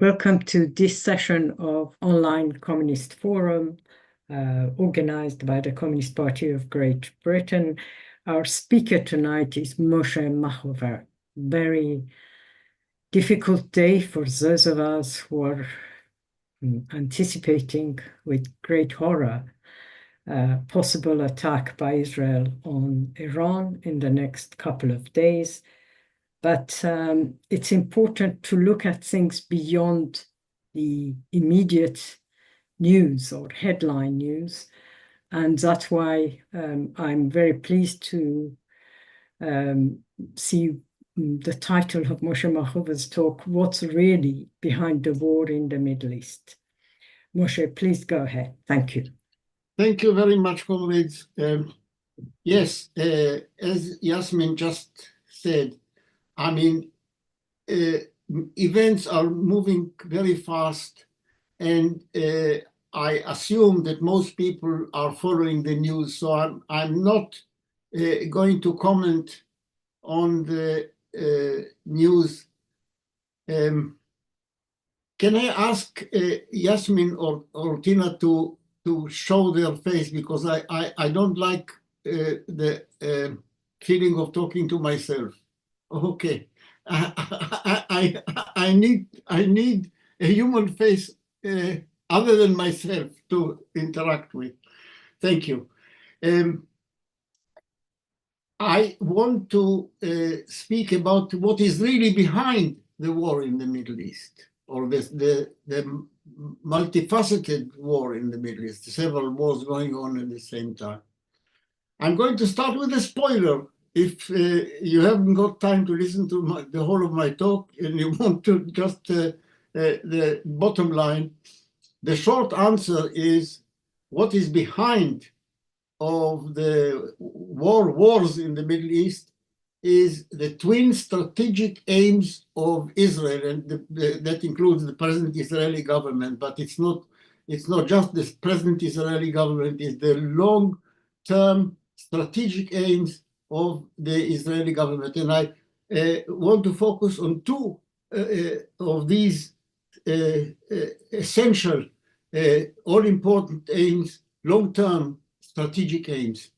Welcome to this session of Online Communist Forum, organized by the Communist Party of Great Britain. Our speaker tonight is Moshé Machover. Very difficult day for those of us who are anticipating with great horror possible attack by Israel on Iran in the next couple of days. But it's important to look at things beyond the immediate news or headline news. And that's why I'm very pleased to see the title of Moshé Machover's talk, What's Really Behind the War in the Middle East? Moshé, please go ahead. Thank you. Thank you very much, comrades. Yes, as Yasmin just said, I mean, events are moving very fast, and I assume that most people are following the news, so I'm not going to comment on the news. Can I ask Yasmin or Tina to show their face, because I don't like the feeling of talking to myself. Okay, I need a human face other than myself to interact with. Thank you. I want to speak about what is really behind the war in the Middle East, or the multifaceted war in the Middle East, several wars going on at the same time. I'm going to start with a spoiler. If you haven't got time to listen to the whole of my talk and you want to just the bottom line, the short answer is what is behind of the wars in the Middle East is the twin strategic aims of Israel, and that includes the present Israeli government, but it's not just the present Israeli government, it's the long-term strategic aims of the Israeli government. And I want to focus on two of these essential, all-important aims, long-term strategic aims.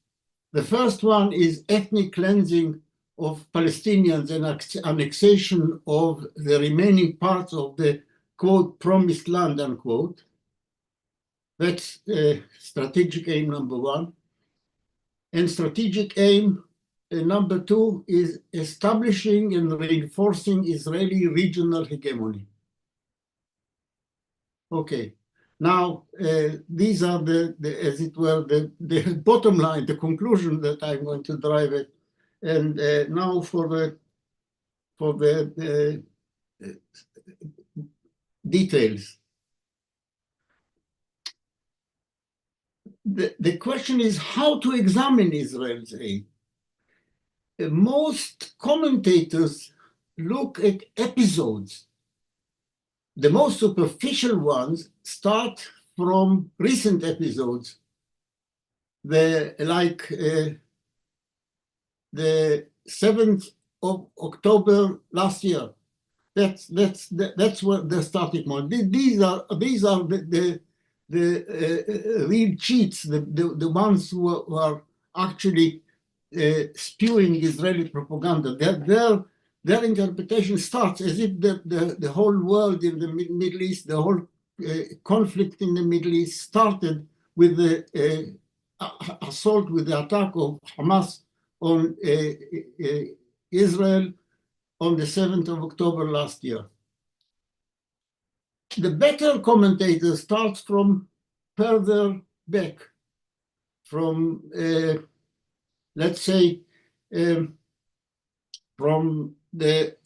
The first one is ethnic cleansing of Palestinians and annexation of the remaining parts of the, quote, promised land, unquote. That's strategic aim number one. And strategic aim number two is establishing and reinforcing Israeli regional hegemony. Okay, now these are as it were, the bottom line, the conclusion that I'm going to drive at. And now for the details. The question is how to examine Israel's aid. Most commentators look at episodes. The most superficial ones start from recent episodes, like the 7th of October last year. That's what the starting point. These are the real cheats, the ones who are actually spewing Israeli propaganda. Their interpretation starts as if the whole world in the Middle East, the whole conflict in the Middle East started with the assault, with the attack of Hamas on Israel on the 7th of October last year. The better commentator starts from further back, from, let's say, from the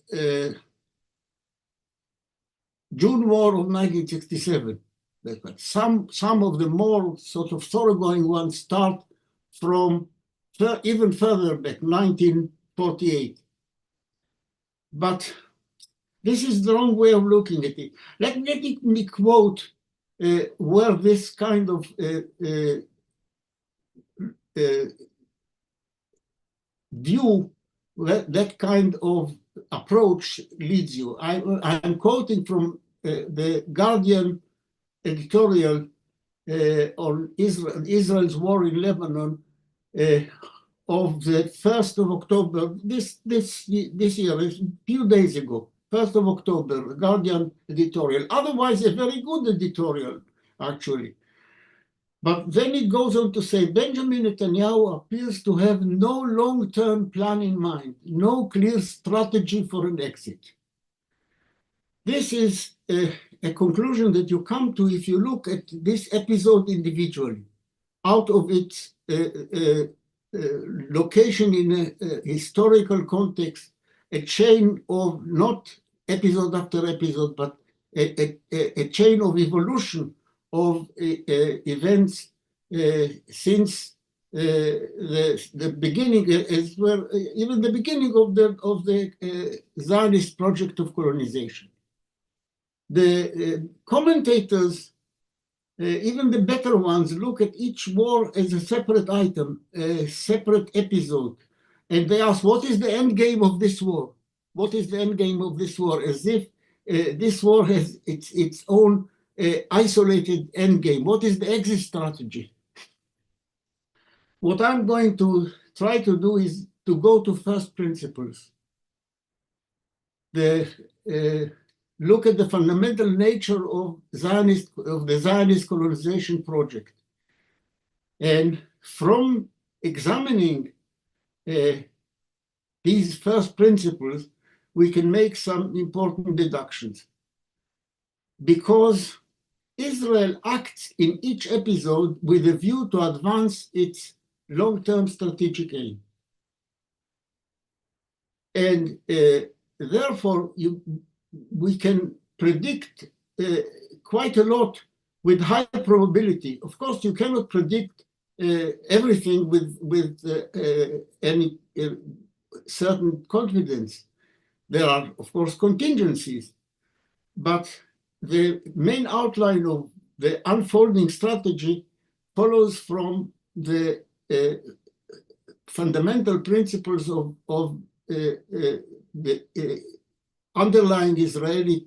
June War of 1967. Some of the more sort of thoroughgoing ones start from even further back, 1948. But this is the wrong way of looking at it. Let me quote where this kind of view, that kind of approach leads you. I'm quoting from the Guardian editorial on Israel's war in Lebanon of the 1st of October, this year, a few days ago, 1st of October, Guardian editorial. Otherwise, a very good editorial, actually. But then it goes on to say, Benjamin Netanyahu appears to have no long-term plan in mind, no clear strategy for an exit. This is a conclusion that you come to if you look at this episode individually, out of its location in a historical context, a chain of not episode after episode, but a chain of evolution of events since the beginning, as well, even the beginning of the Zionist project of colonization. The commentators, even the better ones, look at each war as a separate item, a separate episode, and they ask, what is the end game of this war? What is the end game of this war? As if this war has its own isolated end game. What is the exit strategy? What I'm going to try to do is to go to first principles. Look at the fundamental nature of the Zionist colonization project. And from examining these first principles, we can make some important deductions. Because Israel acts in each episode with a view to advance its long-term strategic aim. And therefore, we can predict quite a lot with high probability. Of course, you cannot predict everything with any certain confidence. There are, of course, contingencies, but the main outline of the unfolding strategy follows from the fundamental principles of the underlying Israeli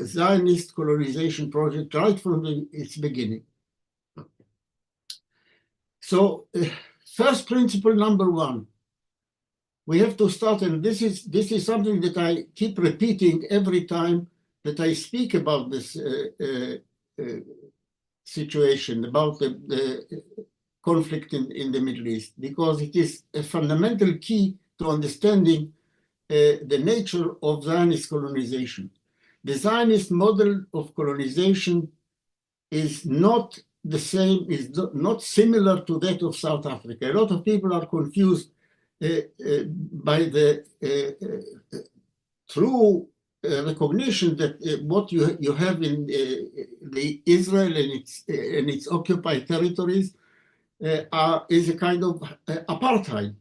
Zionist colonization project right from its beginning. So first principle number one, we have to start, and this is something that I keep repeating every time that I speak about this situation, about the conflict in the Middle East, because it is a fundamental key to understanding the nature of Zionist colonization. The Zionist model of colonization is not the same, is not similar to that of South Africa. A lot of people are confused by the true recognition that what you have in the Israel and its occupied territories is a kind of apartheid.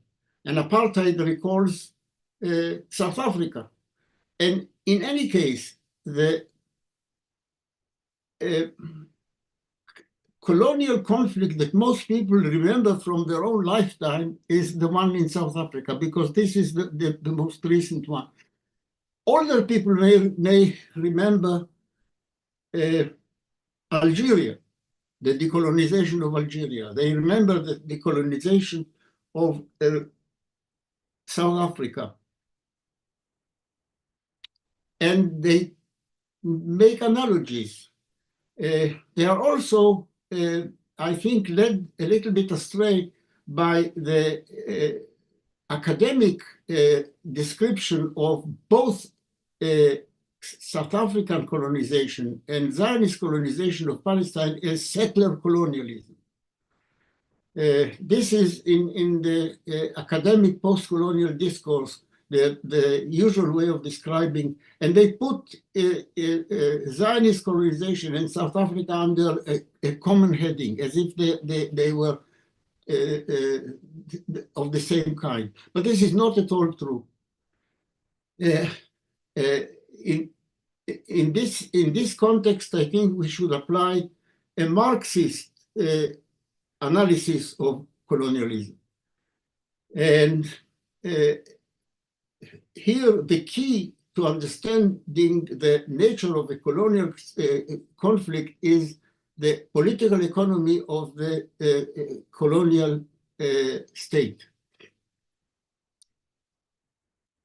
And apartheid recalls South Africa. And in any case, the colonial conflict that most people remember from their own lifetime is the one in South Africa, because this is the most recent one. Older people may remember Algeria, the decolonization of Algeria. They remember the decolonization of South Africa. And they make analogies. They are also, I think, led a little bit astray by the academic description of both South African colonization and Zionist colonization of Palestine as settler colonialism. This is in the academic post-colonial discourse, the usual way of describing, and they put Zionist colonization in South Africa under a common heading, as if they were of the same kind. But this is not at all true. In this context, I think we should apply a Marxist analysis of colonialism. And here the key to understanding the nature of a colonial conflict is the political economy of the colonial state.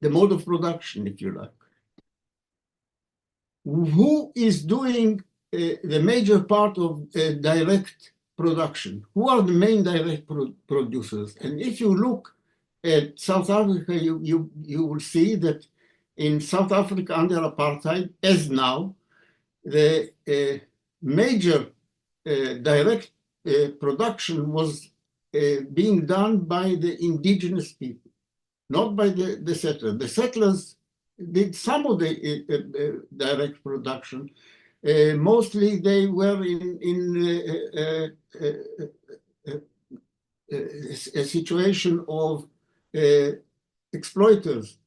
The mode of production, if you like. Who is doing the major part of direct production? Who are the main direct producers? And if you look at South Africa, you will see that in South Africa under apartheid, as now, the major direct production was being done by the indigenous people, not by the settlers. The settlers did some of the direct production. Mostly they were in a situation of exploiters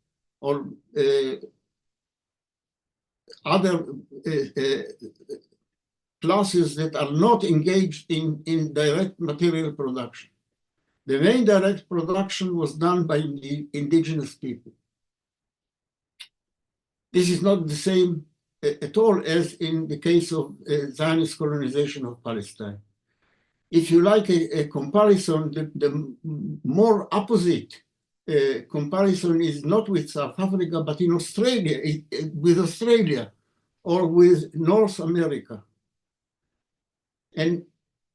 or other classes that are not engaged in direct material production. The main direct production was done by the indigenous people. This is not the same at all as in the case of Zionist colonization of Palestine. If you like a comparison, the more opposite comparison is not with South Africa, but in Australia, with Australia or with North America. And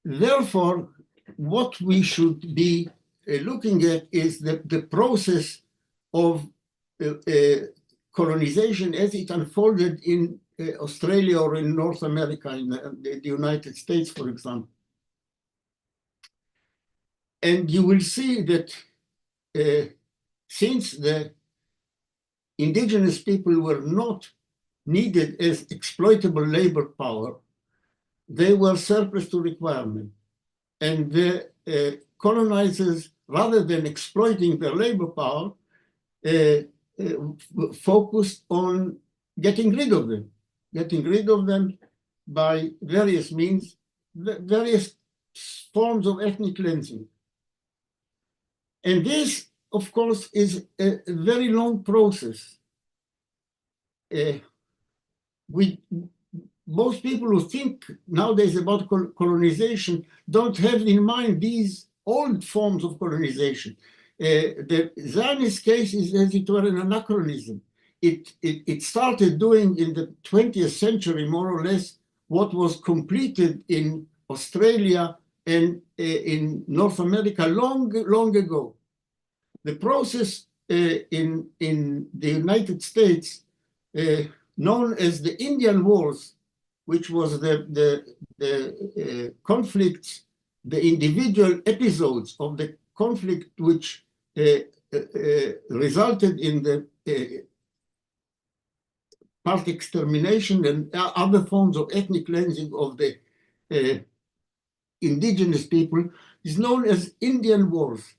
therefore, what we should be looking at is the process of colonization as it unfolded in Australia or in North America, in the United States, for example. And you will see that since the indigenous people were not needed as exploitable labor power, they were surplus to requirement. And the colonizers, rather than exploiting their labor power, focused on getting rid of them by various means, various forms of ethnic cleansing. And this, of course, is a very long process. Most people who think nowadays about colonization don't have in mind these old forms of colonization. The Zionist case is, as it were, an anachronism. It started doing in the 20th century, more or less, what was completed in Australia and in North America long ago. The process in the United States, known as the Indian Wars, which was the conflicts, the individual episodes of the conflict which resulted in the part extermination and other forms of ethnic cleansing of the indigenous people, is known as Indian Wars.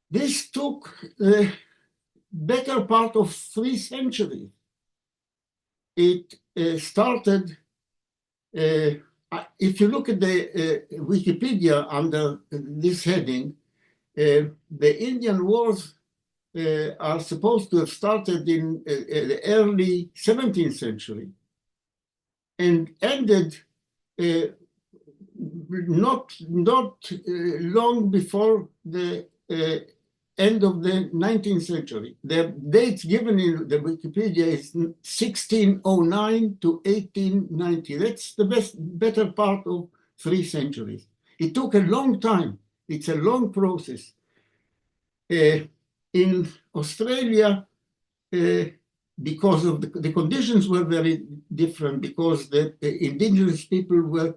This took the better part of 3 centuries. It started, if you look at the Wikipedia under this heading, the Indian Wars are supposed to have started in the early 17th century and ended not long before the end of the 19th century. The dates given in the Wikipedia is 1609 to 1890. That's the better part of 3 centuries. It took a long time. It's a long process. In Australia, because of the conditions were very different, because the indigenous people were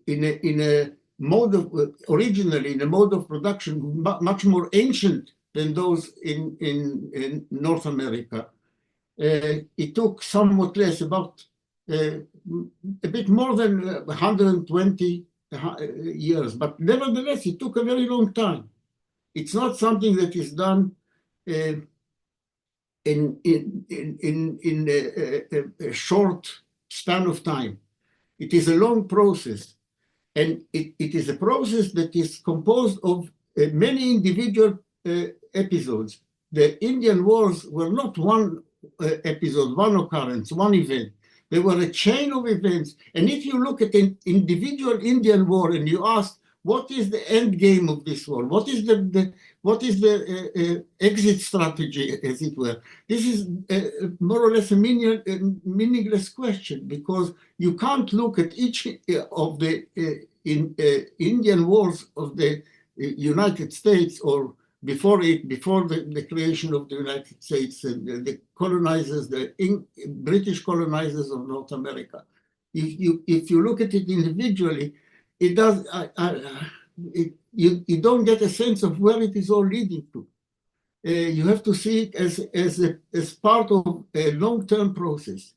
in a mode of, originally in a mode of production much more ancient than those in North America. It took somewhat less, about a bit more than 120 years, but nevertheless, it took a very long time. It's not something that is done in a short span of time. It is a long process, and it is a process that is composed of many individual episodes. The Indian wars were not one episode, one occurrence, one event. They were a chain of events. And if you look at an individual Indian war and you ask, what is the end game of this war? What is the exit strategy, as it were? This is more or less a meaningless question, because you can't look at each of the Indian wars of the United States, or before the creation of the United States, the colonizers, the British colonizers of North America. If you look at it individually, it does. You don't get a sense of where it is all leading to. You have to see it as part of a long-term process.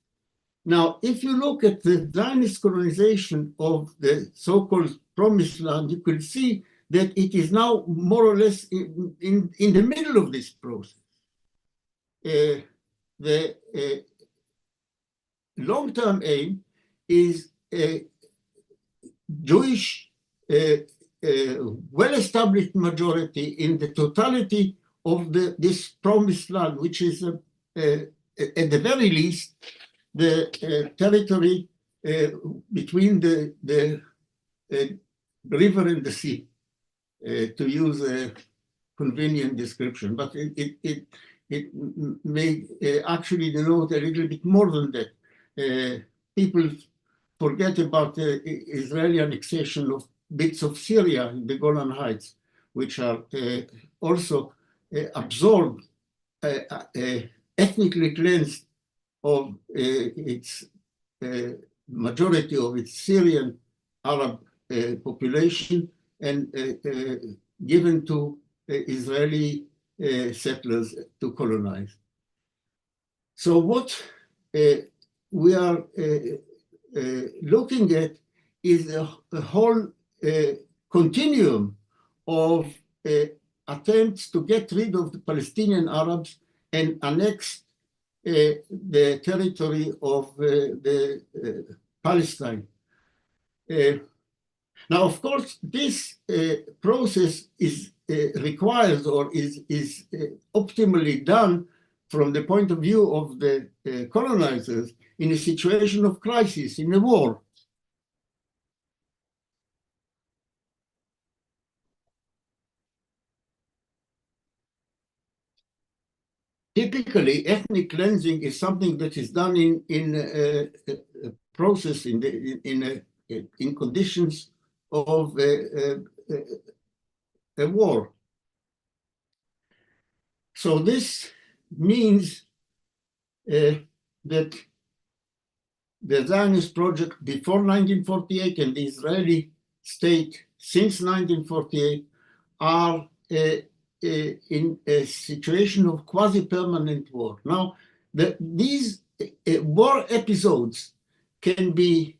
Now, if you look at the Zionist colonization of the so-called Promised Land, you could see that it is now more or less in the middle of this process. The long-term aim is a Jewish, well-established majority in the totality of this Promised Land, which is, at the very least, the territory between the river and the sea, to use a convenient description. But it may actually denote a little bit more than that. People forget about the Israeli annexation of bits of Syria in the Golan Heights, which are also absorbed, ethnically cleansed of its majority of its Syrian Arab population, and given to Israeli settlers to colonize. So what we are looking at is a whole continuum of attempts to get rid of the Palestinian Arabs and annex the territory of the Palestine. Now, of course, this process is requires, or is optimally done from the point of view of the colonizers in a situation of crisis, in a war. Typically, ethnic cleansing is something that is done in a process, in conditions of a war. So this means that the Zionist project before 1948 and the Israeli state since 1948 are in a situation of quasi-permanent war. Now, these war episodes can be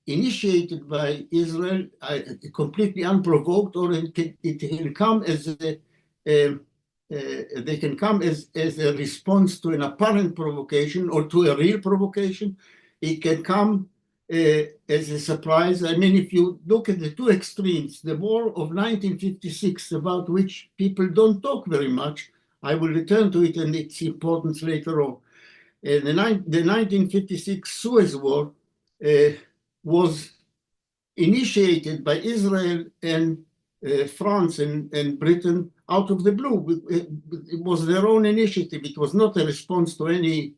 initiated by Israel completely unprovoked, or it can come as they can come as a response to an apparent provocation or to a real provocation. It can come as a surprise. I mean, if you look at the two extremes, the war of 1956, about which people don't talk very much, I will return to it and its importance later on. The 1956 Suez War was initiated by Israel and France and Britain out of the blue. It was their own initiative. It was not a response to any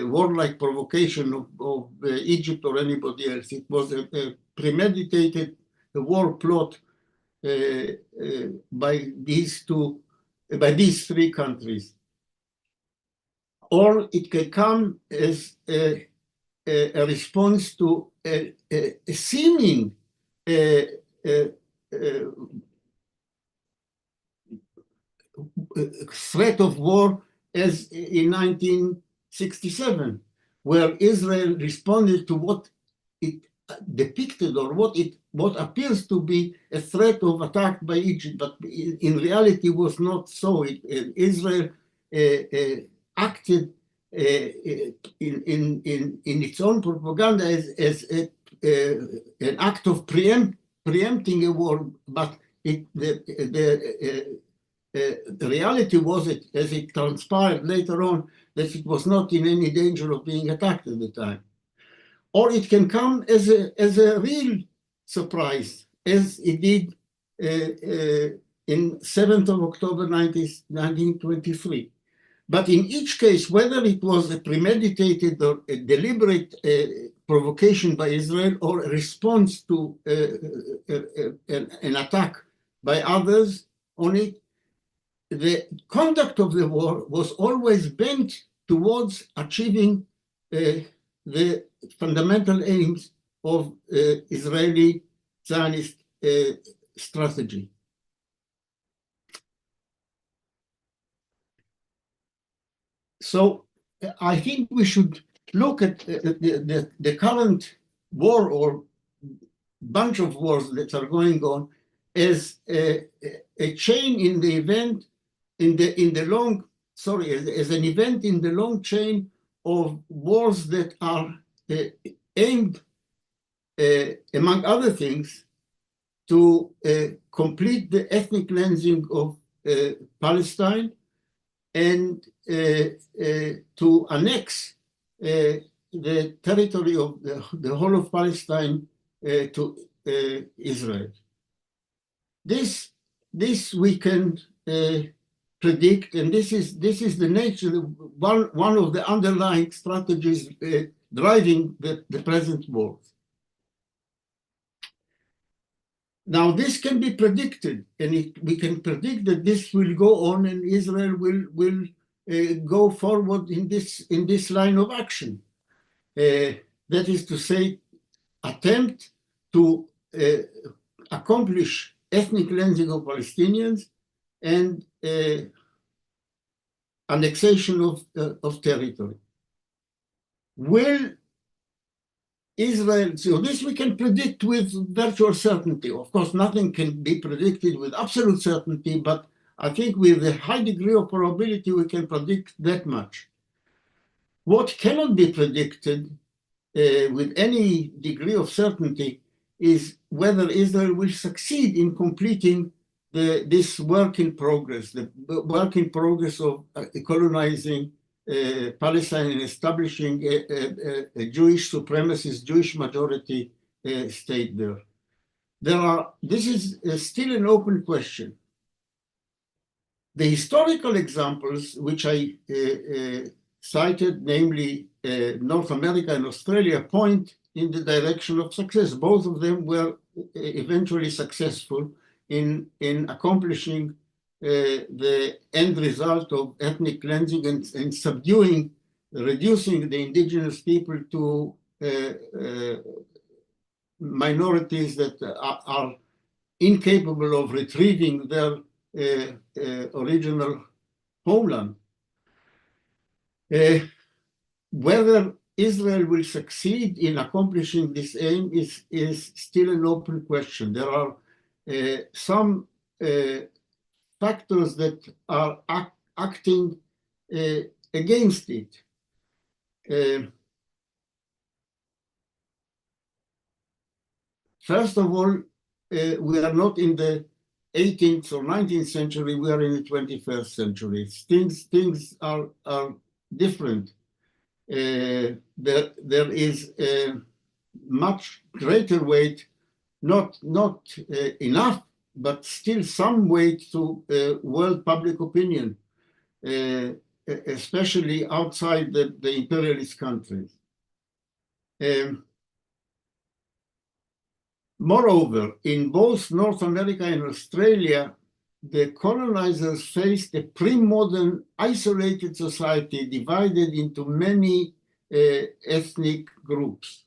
warlike provocation of Egypt or anybody else. It was a premeditated war plot by these three countries. Or it can come as a response to a seeming threat of war, as in 1967, where Israel responded to what it depicted, or what appears to be a threat of attack by Egypt, but in reality was not so. Israel acted in its own propaganda as an act of preempting a war, but the reality was, as it transpired later on, that it was not in any danger of being attacked at the time. Or it can come as a real surprise, as it did in 7th of October 1923. But in each case, whether it was a premeditated or a deliberate provocation by Israel or a response to an attack by others on it, the conduct of the war was always bent towards achieving the fundamental aims of Israeli Zionist strategy. So I think we should look at the current war or bunch of wars that are going on as a chain in the event, as an event in the long chain of wars that are aimed, among other things, to complete the ethnic cleansing of Palestine and to annex the territory of the whole of Palestine to Israel. This we can predict, and this is the nature, one of the underlying strategies driving the present wars. Now, this can be predicted, and we can predict that this will go on, and Israel will go forward in this line of action. That is to say, attempt to accomplish ethnic cleansing of Palestinians and annexation of territory. Will Israel, so this we can predict with virtual certainty. Of course, nothing can be predicted with absolute certainty, but I think with a high degree of probability, we can predict that much. What cannot be predicted with any degree of certainty is whether Israel will succeed in completing this work in progress, the work in progress of colonizing Palestine and establishing a Jewish supremacist, Jewish majority state there. This is still an open question. The historical examples which I cited, namely North America and Australia, point in the direction of success. Both of them were eventually successful in accomplishing the end result of ethnic cleansing and subduing, reducing the indigenous people to minorities that are incapable of retrieving their original homeland. Whether Israel will succeed in accomplishing this aim is still an open question. There are some factors that are acting against it. First of all, we are not in the 18th or 19th century, we are in the 21st century. Things are different. There is a much greater weight, not enough, but still some weight to world public opinion, especially outside the imperialist countries. Moreover, in both North America and Australia, the colonizers faced a pre-modern isolated society divided into many ethnic groups.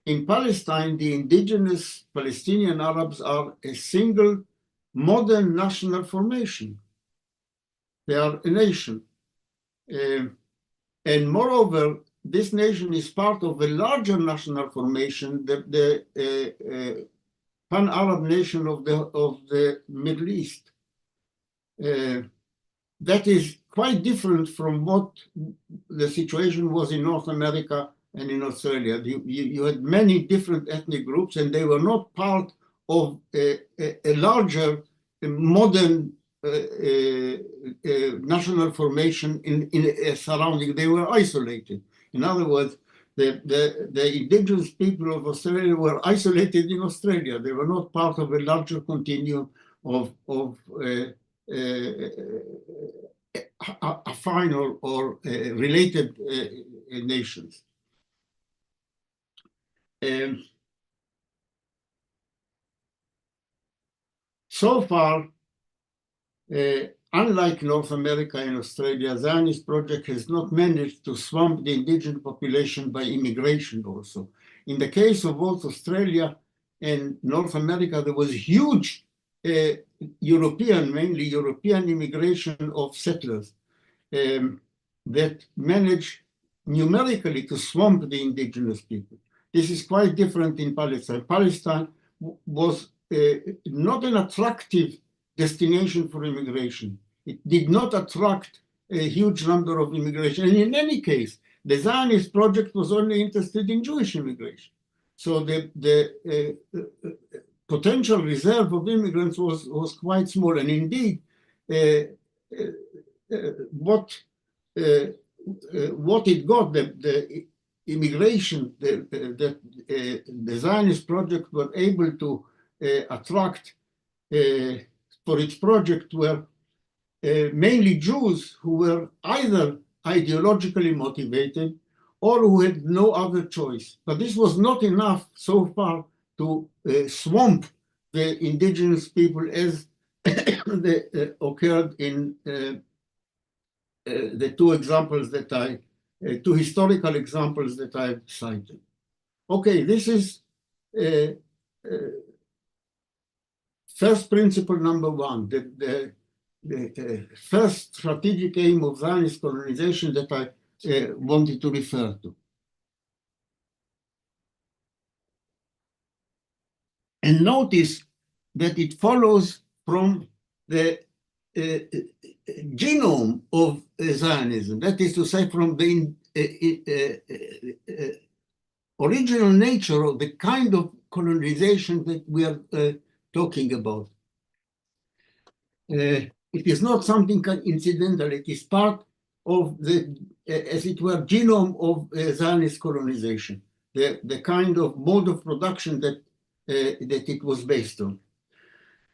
In Palestine, the indigenous Palestinian Arabs are a single modern national formation. They are a nation. And moreover, this nation is part of a larger national formation, the pan-Arab nation of the Middle East. That is quite different from what the situation was in North America and in Australia. You had many different ethnic groups, and they were not part of a larger modern national formation in a surrounding. They were isolated. In other words, the indigenous people of Australia were isolated in Australia. They were not part of a larger continuum of affine or related nations. So far, unlike North America and Australia, the Zionist project has not managed to swamp the indigenous population by immigration also. In the case of both Australia and North America, there was huge European, mainly European immigration of settlers that managed numerically to swamp the indigenous people. This is quite different in Palestine. Palestine was not an attractive destination for immigration. It did not attract a huge number of immigration. And in any case, the Zionist project was only interested in Jewish immigration. So the potential reserve of immigrants was quite small. And indeed, what it got, the immigration that the Zionist project were able to attract for its project were mainly Jews who were either ideologically motivated or who had no other choice. But this was not enough so far to swamp the indigenous people as they occurred in the two historical examples that I've cited. Okay, this is first principle number one, the first strategic aim of Zionist colonization that I wanted to refer to. And notice that it follows from the genome of Zionism, that is to say, from the original nature of the kind of colonization that we are talking about. It is not something incidental, it is part of the, as it were, genome of Zionist colonization, the kind of mode of production that it was based on.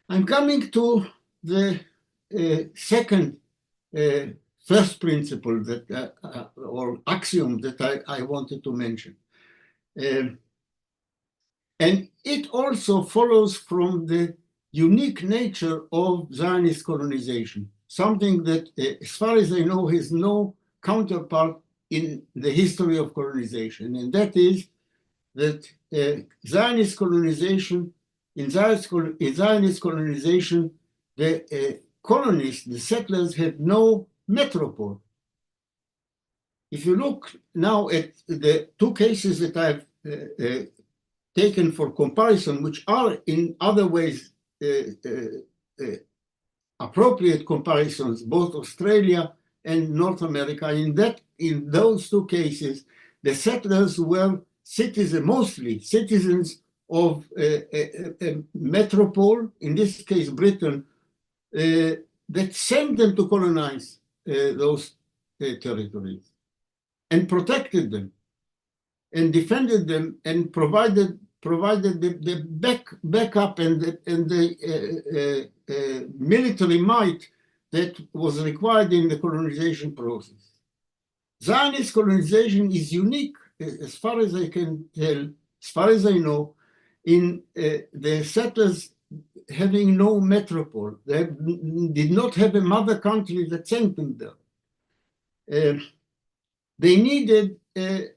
I'm coming to the second first principle that or axiom that I wanted to mention. And it also follows from the unique nature of Zionist colonization, something that, as far as I know, has no counterpart in the history of colonization. And that is that Zionist colonization, in Zionist colonization, the colonists, the settlers, had no metropole. If you look now at the two cases that I've taken for comparison, which are in other ways appropriate comparisons, both Australia and North America, in those two cases, the settlers were mostly citizens of a metropole, in this case Britain, that sent them to colonize those territories and protected them and defended them and provided the backup and the military might that was required in the colonization process. Zionist colonization is unique, as far as I can tell, as far as I know, in the settlers having no metropole. They did not have a mother country that sent them there. They needed a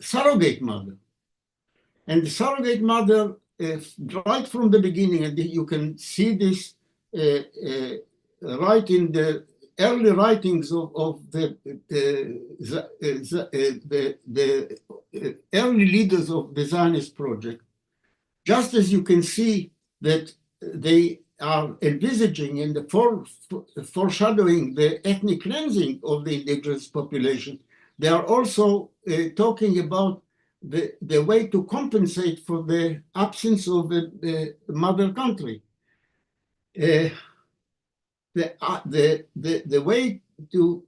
surrogate mother. And the surrogate mother, right from the beginning, and you can see this right in the early writings of the early leaders of the Zionist project, just as you can see that they are envisaging in the foreshadowing the ethnic cleansing of the indigenous population, they are also talking about the way to compensate for the absence of the mother country. The way to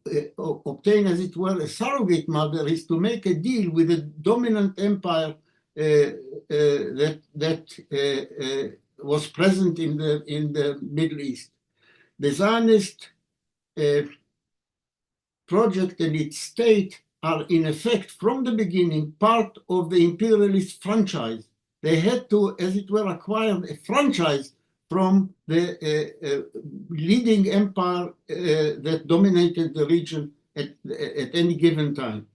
obtain, as it were, a surrogate mother is to make a deal with a dominant empire that was present in the Middle East. The Zionist project and its state are in effect from the beginning part of the imperialist franchise. They had to, as it were, acquire a franchise from the leading empire that dominated the region at any given time.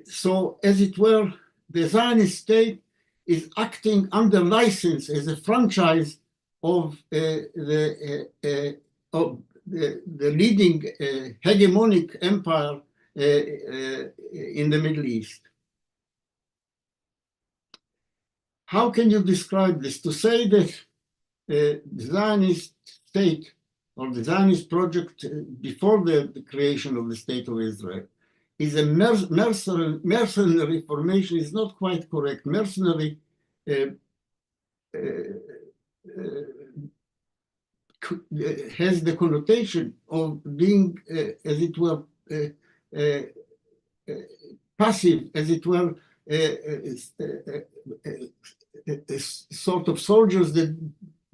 So, as it were, the Zionist state is acting under license as a franchise of the leading hegemonic empire in the Middle East. How can you describe this? To say that the Zionist state or the Zionist project before the creation of the State of Israel is a mercenary formation is not quite correct. Mercenary has the connotation of being, as it were, passive, as it were, sort of soldiers that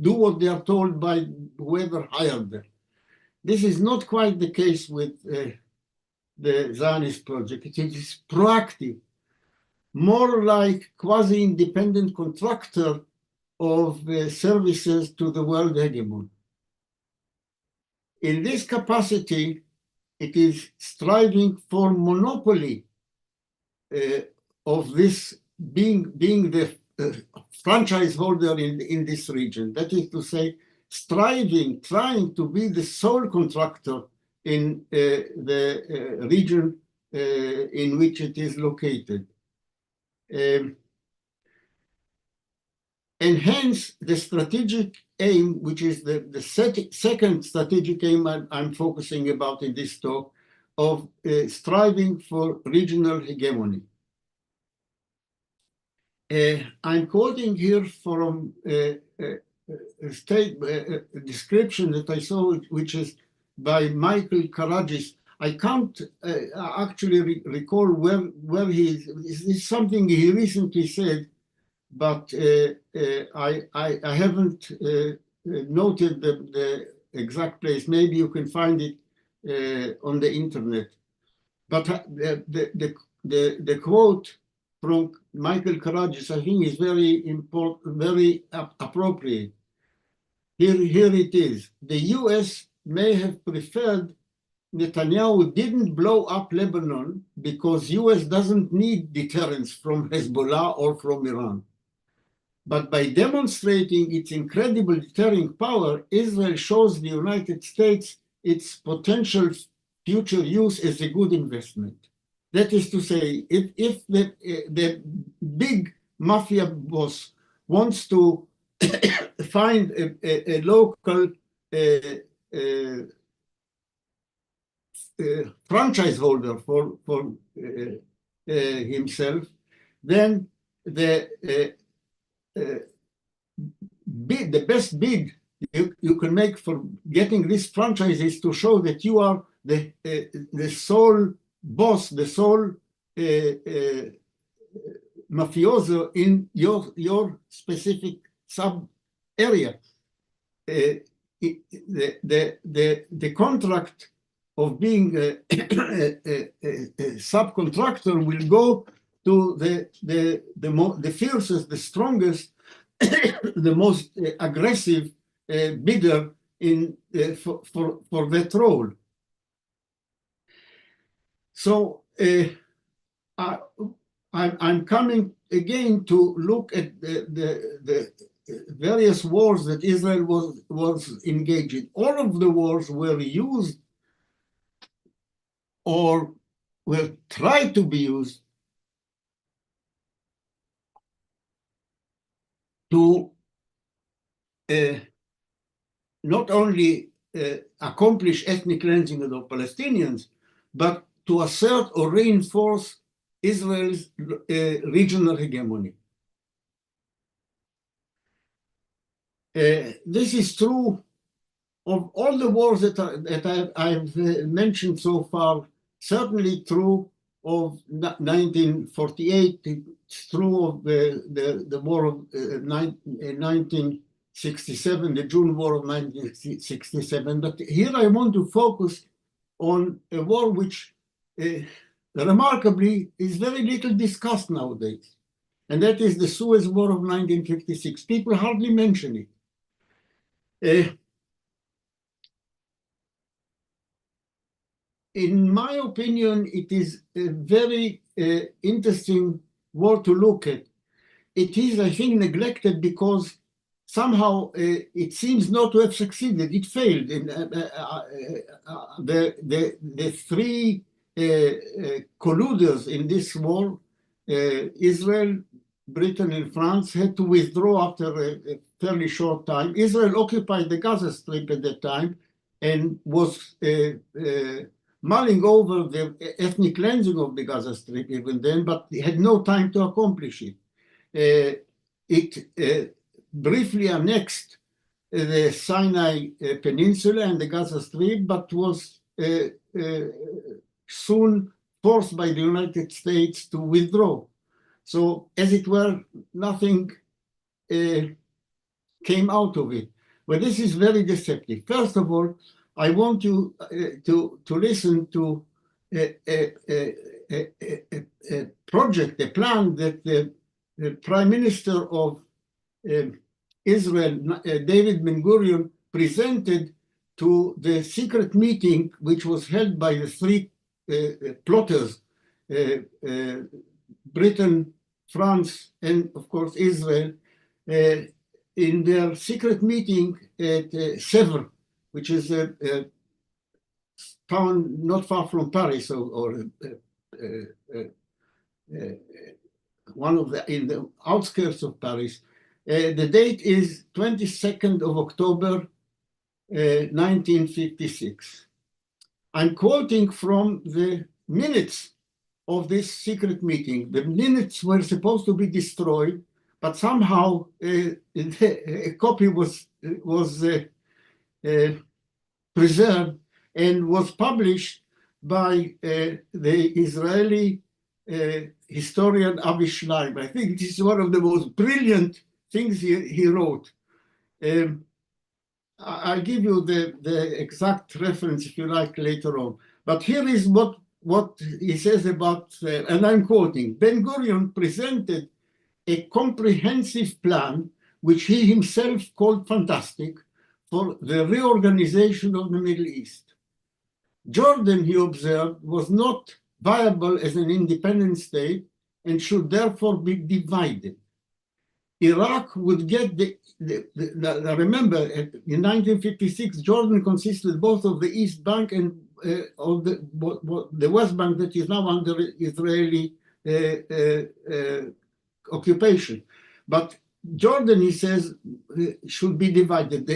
do what they are told by whoever hired them. This is not quite the case with the Zionist project. It is proactive, more like quasi-independent contractor of services to the world hegemon. In this capacity, it is striving for monopoly of this being the franchise holder in this region. That is to say, trying to be the sole contractor in the region in which it is located. And hence, the strategic aim, which is the second strategic aim I'm focusing about in this talk, of striving for regional hegemony. I'm quoting here from a description that I saw, which is by Michael Karagis. I can't actually recall where he is. It's something he recently said, but I haven't noted the exact place. Maybe you can find it on the internet. But the quote from Michael Karagis, I think, is very important, very appropriate. Here it is. The US may have preferred Netanyahu didn't blow up Lebanon because US doesn't need deterrence from Hezbollah or from Iran. But by demonstrating its incredible deterring power, Israel shows the United States its potential future use as a good investment. That is to say, if the big mafia boss wants to find a local franchise holder for himself, then the best bid you can make for getting this franchise is to show that you are the sole boss, the sole mafioso in your specific sub area. The contract of being a subcontractor will go to the fiercest, the strongest, the most aggressive bidder for that role. So I'm coming again to look at the various wars that Israel was engaged in. All of the wars were used or were tried to be used to not only accomplish ethnic cleansing of the Palestinians, but to assert or reinforce Israel's regional hegemony. This is true of all the wars that I've mentioned so far, certainly true of 1948, it's true of the war of 1967, the June War of 1967. But here I want to focus on a war which remarkably is very little discussed nowadays, and that is the Suez War of 1956. People hardly mention it. In my opinion, it is a very interesting war to look at. It is, I think, neglected because somehow it seems not to have succeeded. It failed. And the three colluders in this war, Israel, Britain, and France, had to withdraw after a fairly short time. Israel occupied the Gaza Strip at that time and was mulling over the ethnic cleansing of the Gaza Strip even then, but had no time to accomplish it. It briefly annexed the Sinai Peninsula and the Gaza Strip, but was soon forced by the United States to withdraw. So, as it were, nothing came out of it. But this is very deceptive. First of all, I want you to listen to a project, a plan that the Prime Minister of Israel, David Ben-Gurion, presented to the secret meeting which was held by the three plotters, Britain, France, and of course Israel, in their secret meeting at Sèvres, which is a town not far from Paris, or one of in the outskirts of Paris. The date is 22nd of October, 1956. I'm quoting from the minutes of this secret meeting. The minutes were supposed to be destroyed, but somehow a copy was preserved and was published by the Israeli historian Avi Schleim. I think this is one of the most brilliant things he wrote. I'll give you the exact reference if you like later on. But here is what he says about, and I'm quoting, Ben-Gurion presented a comprehensive plan, which he himself called fantastic, for the reorganization of the Middle East. Jordan, he observed, was not viable as an independent state and should therefore be divided. Iraq would get remember, in 1956, Jordan consisted both of the East Bank and of the West Bank that is now under Israeli occupation. But Jordan, he says, should be divided.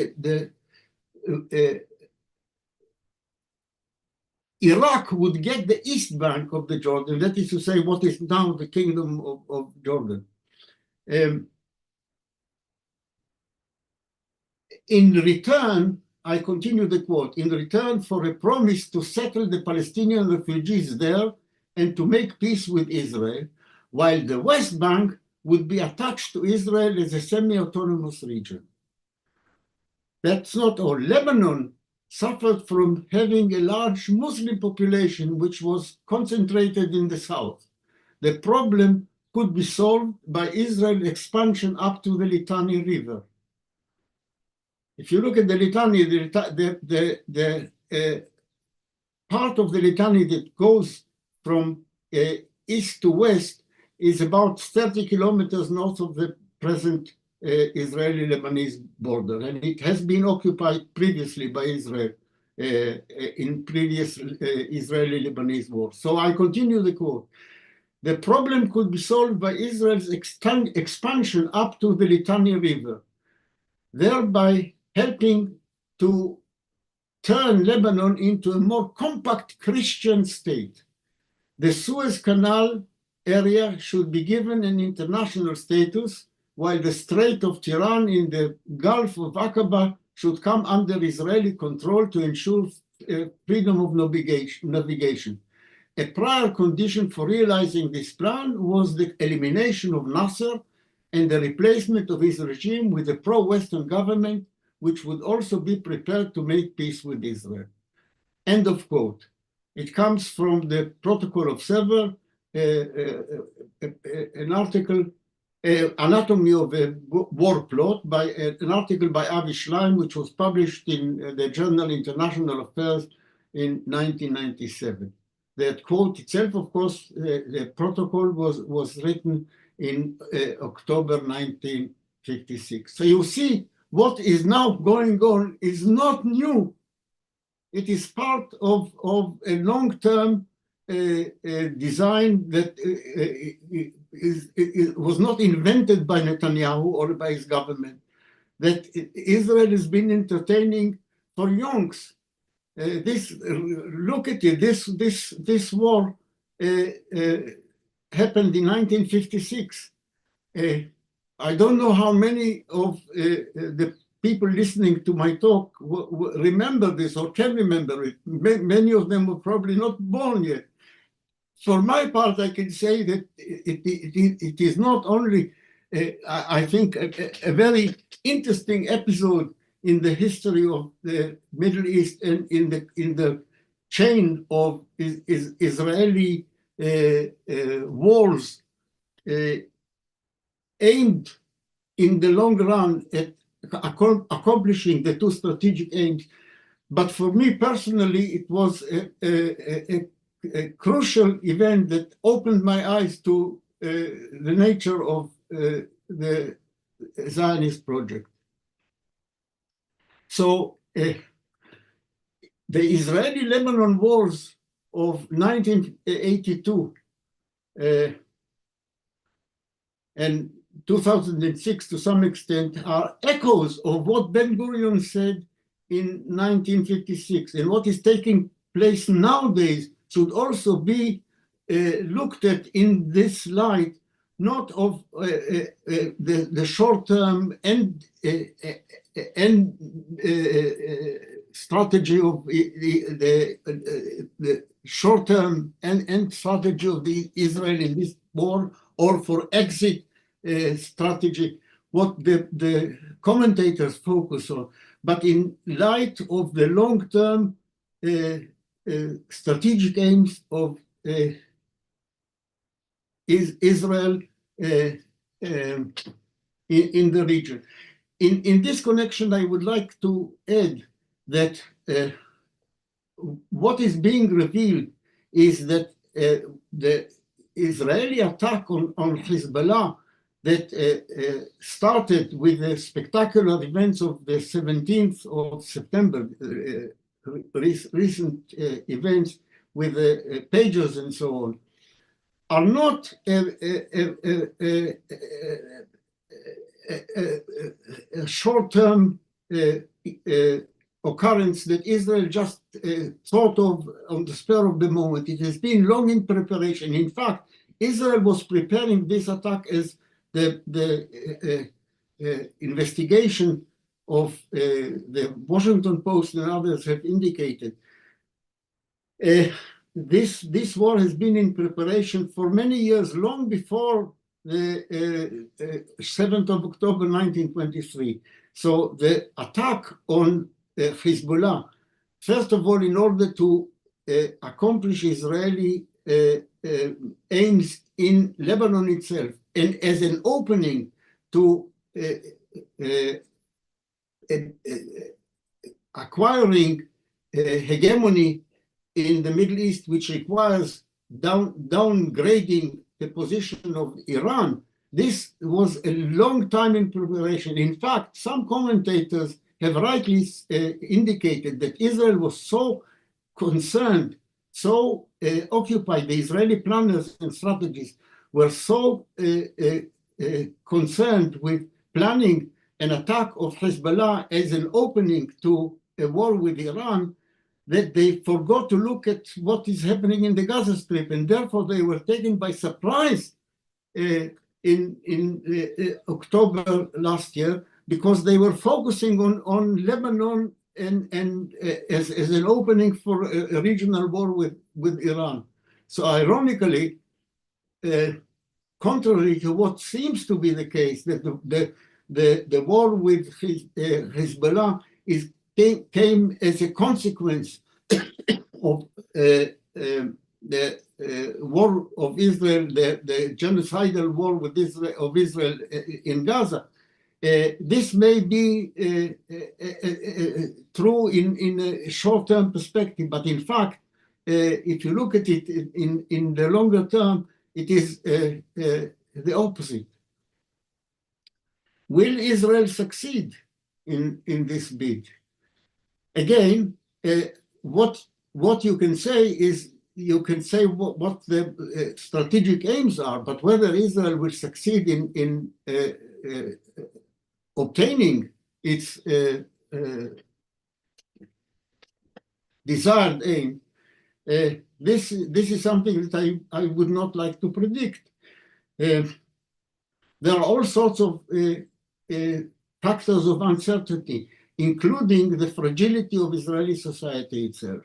Iraq would get the East Bank of the Jordan, that is to say, what is now the Kingdom of Jordan. In return, I continue the quote, in return for a promise to settle the Palestinian refugees there and to make peace with Israel, while the West Bank would be attached to Israel as a semi-autonomous region. That's not all. Lebanon suffered from having a large Muslim population which was concentrated in the south. The problem could be solved by Israel's expansion up to the Litani River. If you look at the Litani, the part of the Litani that goes from east to west is about 30 kilometers north of the present Israeli-Lebanese border, and it has been occupied previously by Israel in previous Israeli-Lebanese wars. So I continue the quote. The problem could be solved by Israel's expansion up to the Litani River, thereby helping to turn Lebanon into a more compact Christian state. The Suez Canal area should be given an international status, while the Strait of Tiran in the Gulf of Aqaba should come under Israeli control to ensure freedom of navigation. A prior condition for realizing this plan was the elimination of Nasser and the replacement of his regime with a pro-Western government, which would also be prepared to make peace with Israel. End of quote. It comes from the Protocol of Sevres, an article, Anatomy of a War Plot, by an article by Avi Schleim, which was published in the journal International Affairs in 1997. That quote itself, of course, the protocol was written in October 1956. So you see, what is now going on is not new. It is part of a long-term design that was not invented by Netanyahu or by his government, that Israel has been entertaining for yonks. Look at it, this war happened in 1956. I don't know how many of the people listening to my talk remember this or can remember it. Many of them were probably not born yet. For my part, I can say that it is not only, I think, a very interesting episode in the history of the Middle East and in the chain of Israeli wars aimed in the long run at accomplishing the two strategic aims. But for me personally, it was a crucial event that opened my eyes to the nature of the Zionist project. So the Israeli-Lebanon wars of 1982 and 2006 to some extent are echoes of what Ben-Gurion said in 1956, and what is taking place nowadays should also be looked at in this light, not of the short-term end strategy of the short-term end strategy of Israel in this war, or for exit strategy, what the commentators focus on, but in light of the long-term strategic aims of Israel in the region. In this connection, I would like to add that what is being revealed is that the Israeli attack on Hezbollah that started with the spectacular events of the 17th of September, recent events with the pagers and so on, are not a short-term occurrence that Israel just thought of on the spur of the moment. It has been long in preparation. In fact, Israel was preparing this attack as the investigation of the Washington Post and others have indicated. This war has been in preparation for many years, long before the 7th of October 1923. So the attack on Hezbollah, first of all, in order to accomplish Israeli aims in Lebanon itself, and as an opening to acquiring hegemony in the Middle East, which requires downgrading the position of Iran. This was a long time in preparation. In fact, some commentators have rightly indicated that Israel was so concerned, so occupied, the Israeli planners and strategists were so concerned with planning an attack of Hezbollah as an opening to a war with Iran, that they forgot to look at what is happening in the Gaza Strip, and therefore they were taken by surprise in October last year, because they were focusing on Lebanon and as an opening for a regional war with Iran. So ironically, contrary to what seems to be the case, that the war with Hezbollah came as a consequence of the war of Israel, the genocidal war with of Israel in Gaza. This may be true in a short-term perspective, but in fact, if you look at it in the longer term, it is the opposite. Will Israel succeed in this bid? Again, what you can say is, you can say what the strategic aims are, but whether Israel will succeed in obtaining its desired aim, this is something that I would not like to predict. There are all sorts of factors of uncertainty, including the fragility of Israeli society itself.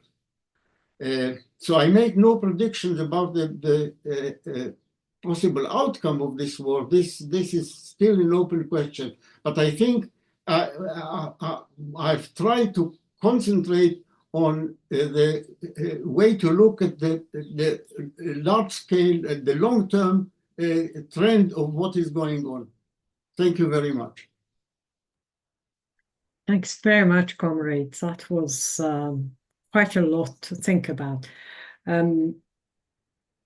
So I make no predictions about the possible outcome of this war. This is still an open question. But I think I've tried to concentrate on the way to look at the large scale, the long-term trend of what is going on. Thank you very much. Thanks very much, comrades. That was quite a lot to think about. Can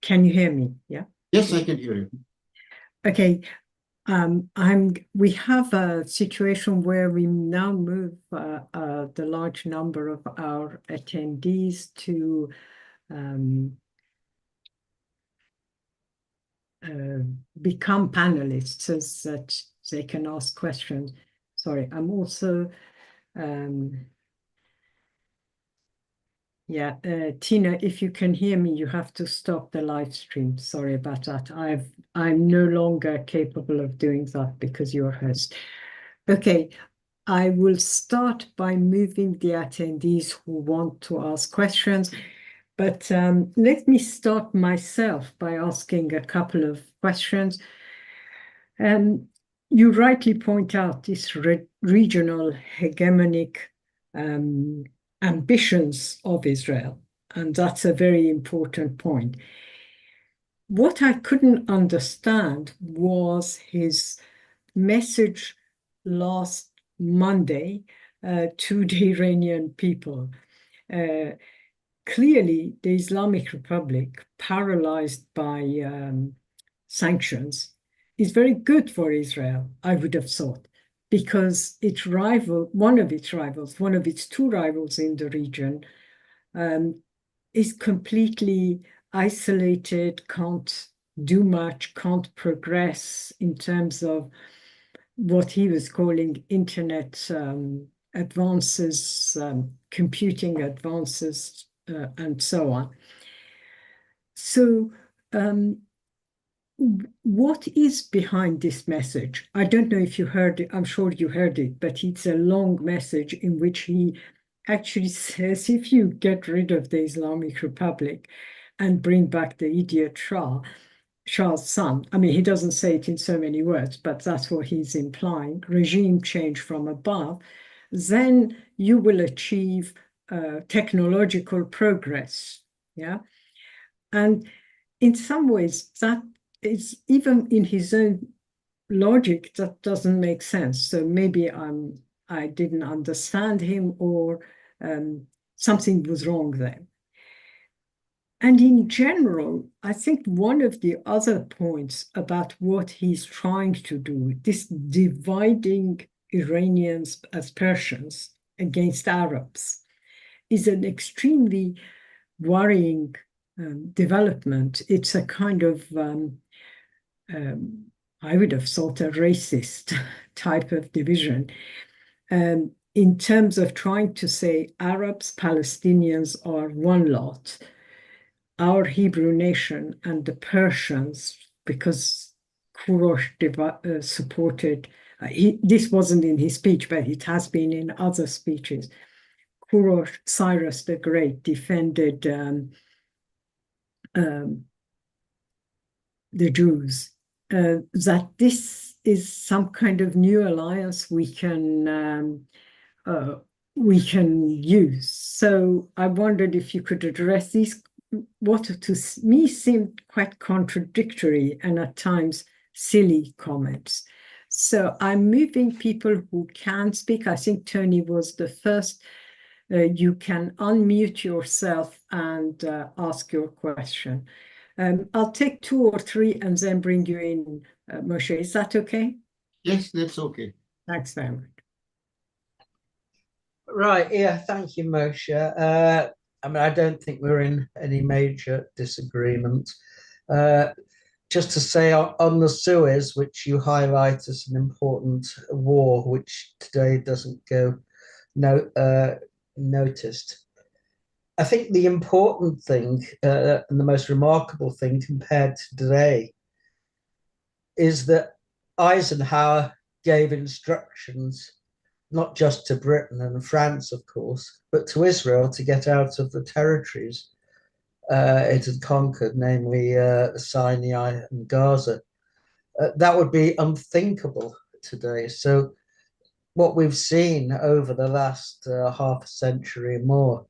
you hear me? Yeah. Yes, I can hear you. Okay. We have a situation where we now move the large number of our attendees to become panelists so that they can ask questions. Sorry, I'm also Tina, if you can hear me, you have to stop the live stream. Sorry about that. I'm no longer capable of doing that because you're host. Okay, I will start by moving the attendees who want to ask questions. But let me start myself by asking a couple of questions. You rightly point out this regional hegemonic ambitions of Israel, and that's a very important point. What I couldn't understand was his message last Monday to the Iranian people. Clearly, the Islamic Republic, paralyzed by sanctions, is very good for Israel, I would have thought, because one of its two rivals in the region, is completely isolated, can't do much, can't progress in terms of what he was calling internet advances, computing advances, and so on. So what is behind this message? I don't know if you heard it. I'm sure you heard it, but it's a long message in which he actually says, if you get rid of the Islamic Republic and bring back the idiot Shah's son, I mean, he doesn't say it in so many words, but that's what he's implying, regime change from above, then you will achieve technological progress. Yeah. And in some ways, that is, even in his own logic, that doesn't make sense. So maybe I didn't understand him, or something was wrong there. And in general, I think one of the other points about what he's trying to do, this dividing Iranians as Persians against Arabs, is an extremely worrying development. It's a kind of, I would have thought, a racist type of division. in terms of trying to say Arabs, Palestinians are one lot, our Hebrew nation and the Persians, because Kurosh supported, this wasn't in his speech, but it has been in other speeches. Kurosh, Cyrus the Great, defended the Jews, that this is some kind of new alliance we can use. So I wondered if you could address these, what to me seemed quite contradictory and at times silly comments. So I'm moving people who can speak. I think Tony was the first. You can unmute yourself and ask your question. I'll take 2 or 3 and then bring you in, Moshé. Is that okay? Yes, that's okay. Thanks very much. Right, yeah, thank you, Moshé. I mean, I don't think we're in any major disagreement. Just to say on the Suez, which you highlight as an important war, which today doesn't go noticed. I think the important thing and the most remarkable thing compared to today is that Eisenhower gave instructions not just to Britain and France, of course, but to Israel to get out of the territories it had conquered, namely Sinai and Gaza. That would be unthinkable today. So what we've seen over the last half a century or more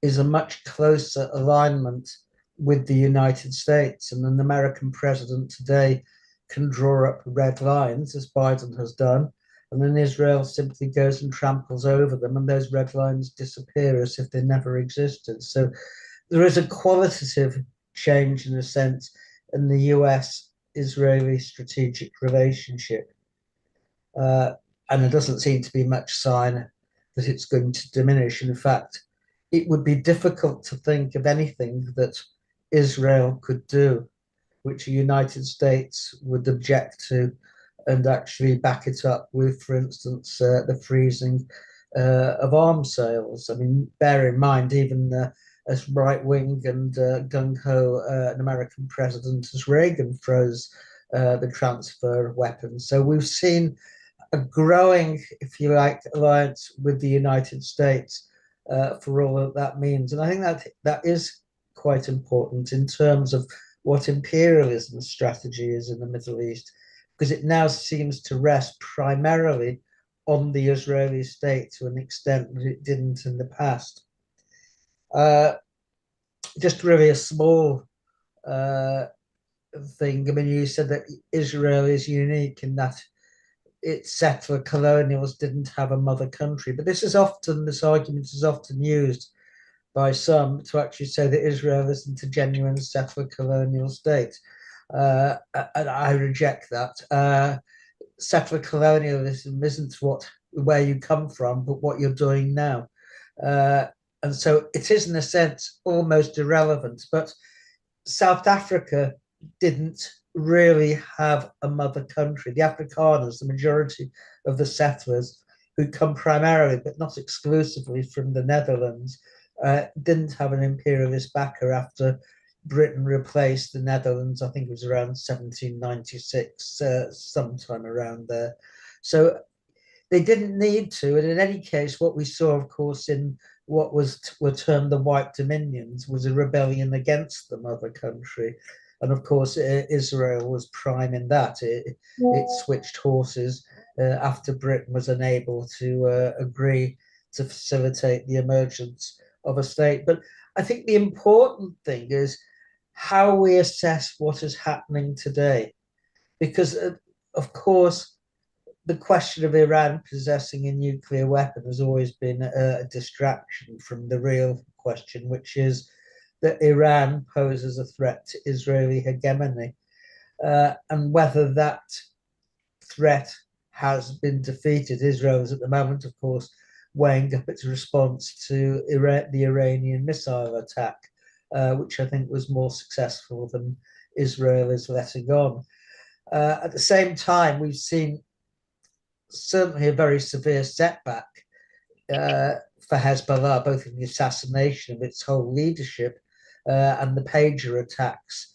is a much closer alignment with the United States. And an American president today can draw up red lines, as Biden has done, and then Israel simply goes and tramples over them, and those red lines disappear as if they never existed. So there is a qualitative change, in a sense, in the US-Israeli strategic relationship. And there doesn't seem to be much sign that it's going to diminish. In fact, it would be difficult to think of anything that Israel could do which the United States would object to and actually back it up with, for instance, the freezing of arms sales. I mean, bear in mind, even as right-wing and gung-ho an American president as Reagan froze the transfer of weapons. So we've seen a growing, if you like, alliance with the United States for all that that means. And I think that is quite important in terms of what imperialism strategy is in the Middle East, because it now seems to rest primarily on the Israeli state to an extent that it didn't in the past. Just really a small thing. I mean, you said that Israel is unique in that its settler colonials didn't have a mother country, but this argument is often used by some to actually say that Israel isn't a genuine settler colonial state. And I reject that. Settler colonialism isn't where you come from, but what you're doing now. And so it is, in a sense, almost irrelevant. But South Africa didn't really have a mother country. The Afrikaners, the majority of the settlers who come primarily, but not exclusively, from the Netherlands, didn't have an imperialist backer after Britain replaced the Netherlands. I think it was around 1796, sometime around there. So they didn't need to. And in any case, what we saw, of course, in what were termed the White Dominions was a rebellion against the mother country. And of course, Israel was prime in that. It switched horses after Britain was unable to agree to facilitate the emergence of a state. But I think the important thing is how we assess what is happening today. Because, of course, the question of Iran possessing a nuclear weapon has always been a distraction from the real question, which is that Iran poses a threat to Israeli hegemony. And whether that threat has been defeated, Israel is at the moment, of course, weighing up its response to the Iranian missile attack, which I think was more successful than Israel is letting on. At the same time, we've seen certainly a very severe setback for Hezbollah, both in the assassination of its whole leadership and the pager attacks.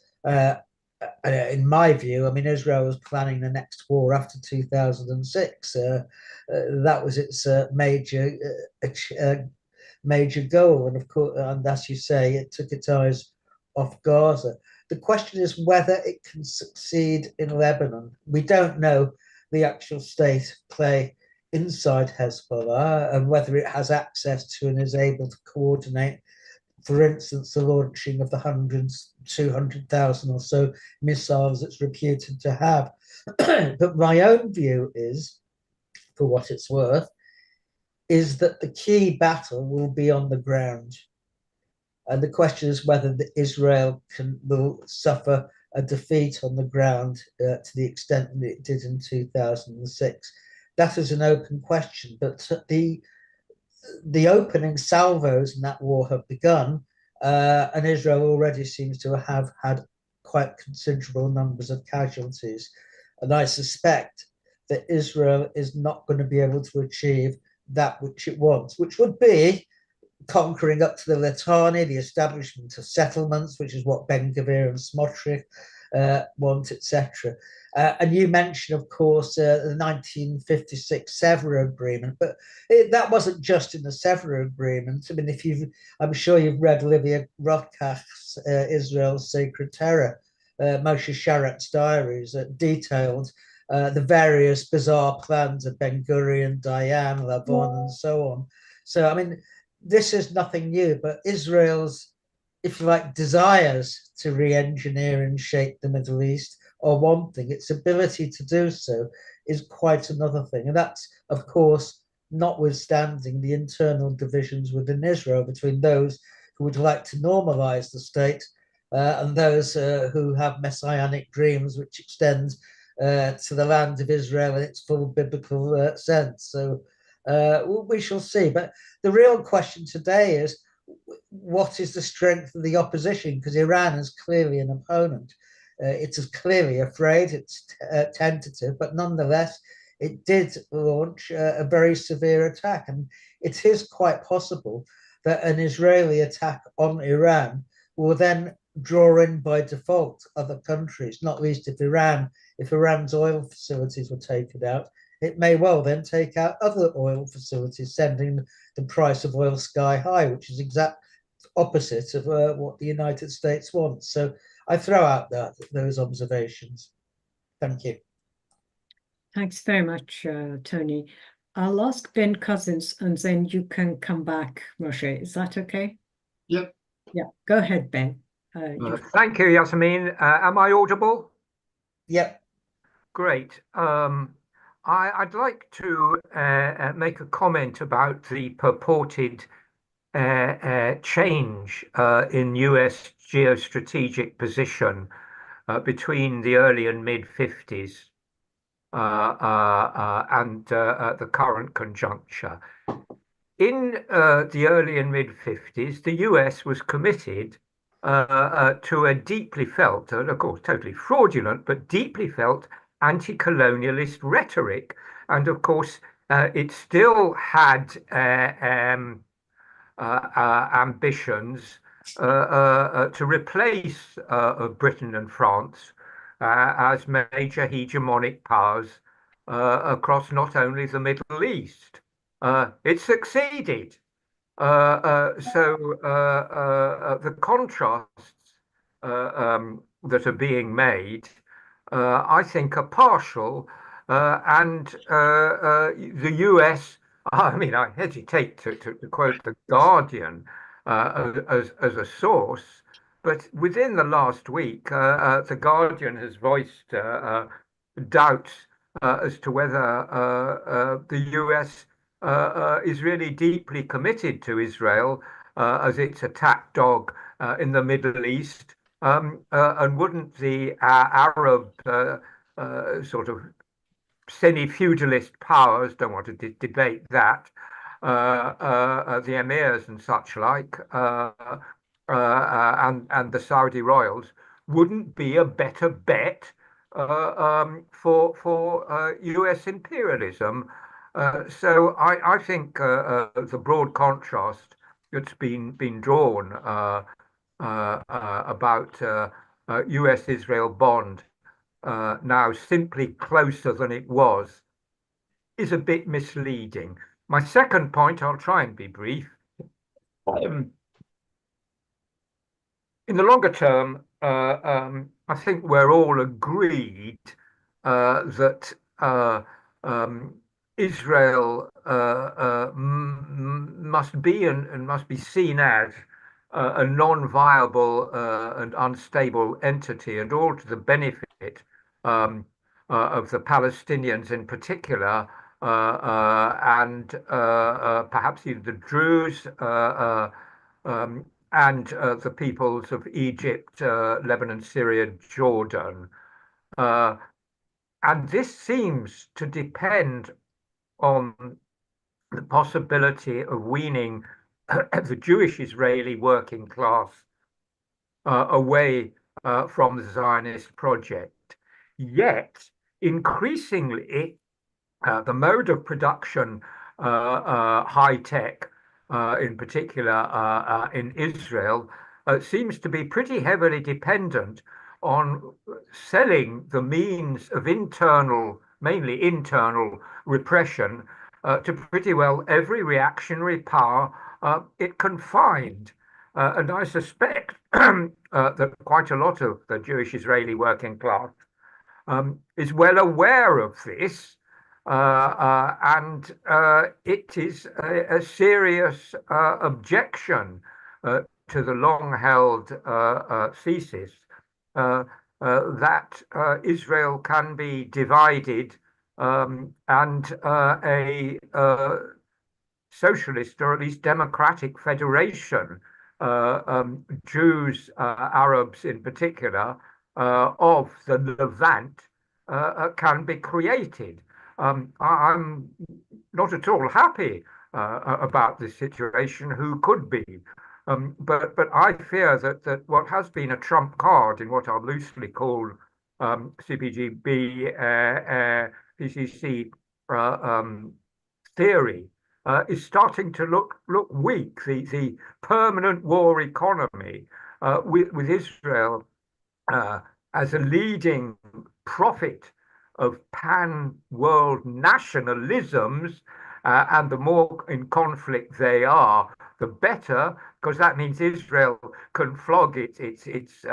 In my view, I mean, Israel was planning the next war after 2006. That was its major goal, and of course, and as you say, it took its eyes off Gaza. The question is whether it can succeed in Lebanon. We don't know the actual state play inside Hezbollah and whether it has access to and is able to coordinate, for instance, the launching of the 200,000 or so missiles it's reputed to have. But my own view is, for what it's worth, is that the key battle will be on the ground. And the question is whether Israel will suffer a defeat on the ground to the extent that it did in 2006. That is an open question, but the opening salvos in that war have begun, and Israel already seems to have had quite considerable numbers of casualties. And I suspect that Israel is not going to be able to achieve that which it wants, which would be conquering up to the Litani, the establishment of settlements, which is what Ben Gvir and Smotrich want, etc. And you mentioned, of course, the 1956 Sevres Agreement, but that wasn't just in the Sevres Agreement. I mean, I'm sure you've read Olivia Rothkach's Israel's Sacred Terror, Moshe Sharat's diaries that detailed the various bizarre plans of Ben Gurion, Dayan, Lavon, and so on. So, I mean, this is nothing new, but Israel's, if you like, desires to re-engineer and shape the Middle East are one thing. Its ability to do so is quite another thing. And that's, of course, notwithstanding the internal divisions within Israel between those who would like to normalize the state and those who have messianic dreams which extend to the land of Israel in its full biblical sense. So we shall see. But the real question today is, what is the strength of the opposition? Because Iran is clearly an opponent. It is clearly afraid, it's tentative, but nonetheless, it did launch a very severe attack. And it is quite possible that an Israeli attack on Iran will then draw in by default other countries, not least if Iran's oil facilities were taken out. It may well then take out other oil facilities, sending the price of oil sky high, which is exact opposite of what the United States wants. So I throw out those observations. Thank you. Thanks very much, Tony. I'll ask Ben Cousins and then you can come back, Moshé. Is that okay? Yep. Yeah, go ahead, Ben. Thank you, Yasmin. Am I audible? Yep. Great. I'd like to make a comment about the purported change in US geostrategic position between the early and mid 50s and the current conjuncture. In the early and mid 50s, the US was committed to a deeply felt, of course, totally fraudulent, but deeply felt anti-colonialist rhetoric. And of course, it still had ambitions to replace Britain and France as major hegemonic powers across not only the Middle East. It succeeded. So the contrasts that are being made, I think, are partial, and the US, I mean, I hesitate to quote The Guardian as a source, but within the last week, The Guardian has voiced doubts as to whether the US is really deeply committed to Israel as its attack dog in the Middle East, and wouldn't the Arab sort of semi-feudalist powers, don't want to debate that, the emirs and such like, and the Saudi royals, wouldn't be a better bet for US imperialism. So I think the broad contrast that's been drawn about US-Israel bond now simply closer than it was is a bit misleading. My second point, I'll try and be brief. In the longer term, I think we're all agreed that Israel must be and must be seen as a non-viable and unstable entity, and all to the benefit of the Palestinians in particular, and perhaps even the Druze. And the peoples of Egypt, Lebanon, Syria, Jordan. And this seems to depend on the possibility of weaning the Jewish Israeli working class away from the Zionist project. Yet, increasingly, the mode of production, high tech, in particular in Israel, seems to be pretty heavily dependent on selling the means of mainly internal repression to pretty well every reactionary power it can find. And I suspect that quite a lot of the Jewish Israeli working class is well aware of this. And it is a serious objection to the long-held thesis that Israel can be divided and a socialist or at least democratic federation, Jews, Arabs in particular, of the Levant can be created. I'm not at all happy about this situation. Who could be? But I fear that what has been a trump card in what I'll loosely call CPGB, PCC theory is starting to look weak. The permanent war economy with Israel as a leading prophet of pan-world nationalisms, and the more in conflict they are, the better, because that means Israel can flog its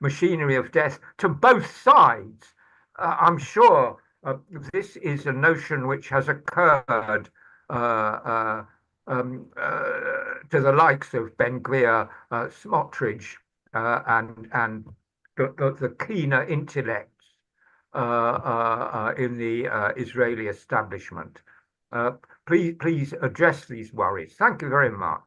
machinery of death to both sides. I'm sure this is a notion which has occurred to the likes of Ben-Gvir, Smotrich, and the keener intellects in the Israeli establishment. Please address these worries. Thank you very much.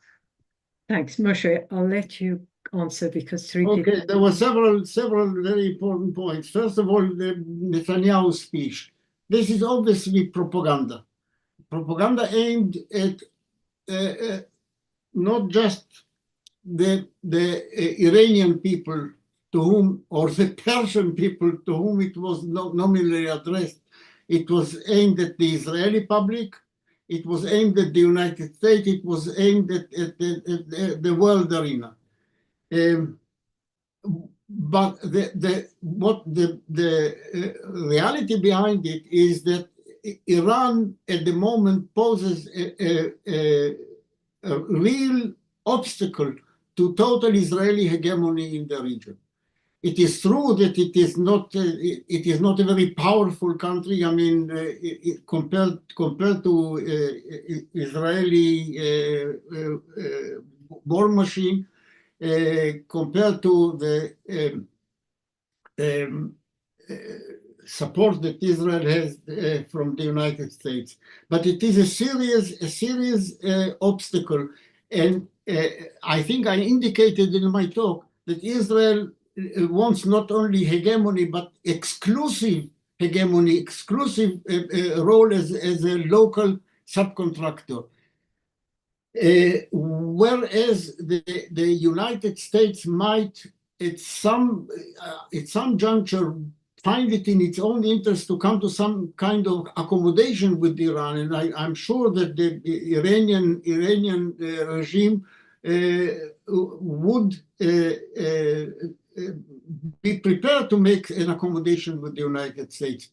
Thanks, Moshe. I'll let you answer because three people. Okay, there were several very important points. First of all, the Netanyahu speech. This is obviously propaganda. Propaganda aimed at not just the Iranian people to whom, or the Persian people to whom it was nominally addressed. It was aimed at the Israeli public. It was aimed at the United States. It was aimed at the world arena. But the reality behind it is that Iran at the moment poses a real obstacle to total Israeli hegemony in the region. It is true that it is not a very powerful country. I mean, compared to Israeli war machine, compared to the support that Israel has from the United States, but it is a serious obstacle. And I think I indicated in my talk that Israel wants not only hegemony, but exclusive hegemony, exclusive role as a local subcontractor. Whereas the United States might, at some juncture, find it in its own interest to come to some kind of accommodation with Iran. And I'm sure that the Iranian regime would be prepared to make an accommodation with the United States.